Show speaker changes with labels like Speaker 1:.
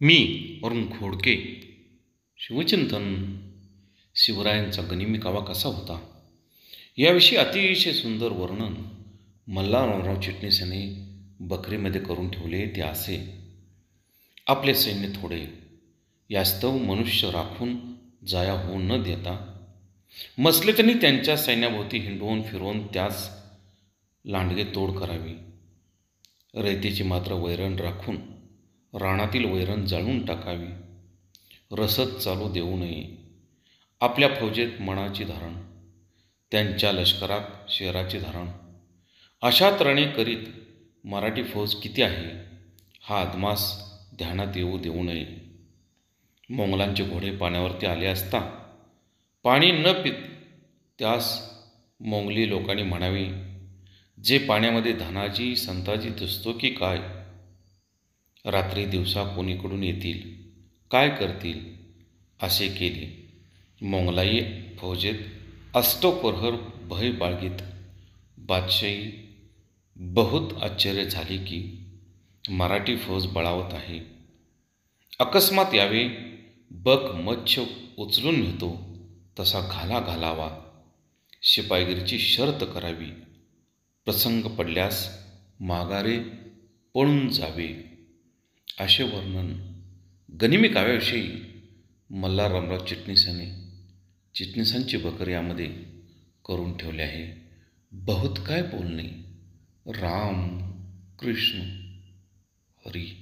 Speaker 1: मी अरुण खोडके. शिवचिंतन. शिवरायांचा गनिमी कावा कसा होता याविषयी अतिशय सुंदर वर्णन मल्हारराव चिटणीस यांनी बकरीमध्ये करून ठेवले. ते असे: आपले सैन्य थोडे, यास्तव मनुष्य राखून जाया होऊ न देता मसले त्यांनी त्यांच्या सैन्याभोवती हिंडवून फिरवून त्यास लांडगे तोड करावी. रयतेची मात्र वैरण राखून रानातील वैरण जाळून टाकावी. रसद चालू देऊ नये. आपल्या फौजेत मनाची धारण, त्यांच्या लष्करात शेराची धारण, अशा तऱ्हेने करीत मराठी फौज किती आहे हा अदमास ध्यानात येऊ देऊ नये. मोंगलांचे घोडे पाण्यावरती आले असता पाणी न पित त्यास मोंगली लोकांनी म्हणावे, जे पाण्यामध्ये धनाजी संताजी दिसतो की काय, रात्री दिवसा कोणीकडून येतील, काय करतील. असे केले. मोंगलाई फौजेत अष्टप्रहर भय बाळगीत बादशाही बहुत आश्चर्य झाले की मराठी फौज बळावत आहे. अकस्मात यावे, बक मच्छ उचलून नेतो तसा घाला घालावा. शिपाईगिरीची शर्त करावी. प्रसंग पडल्यास माघारे पळून जावे. असे वर्णन गनिमी काव्याविषयी मल्हारराव चिटणीस यांनी चिटणीसांची बकरी यामध्ये करून ठेवले आहे. बहुत काय बोलणे. राम कृष्ण हरी.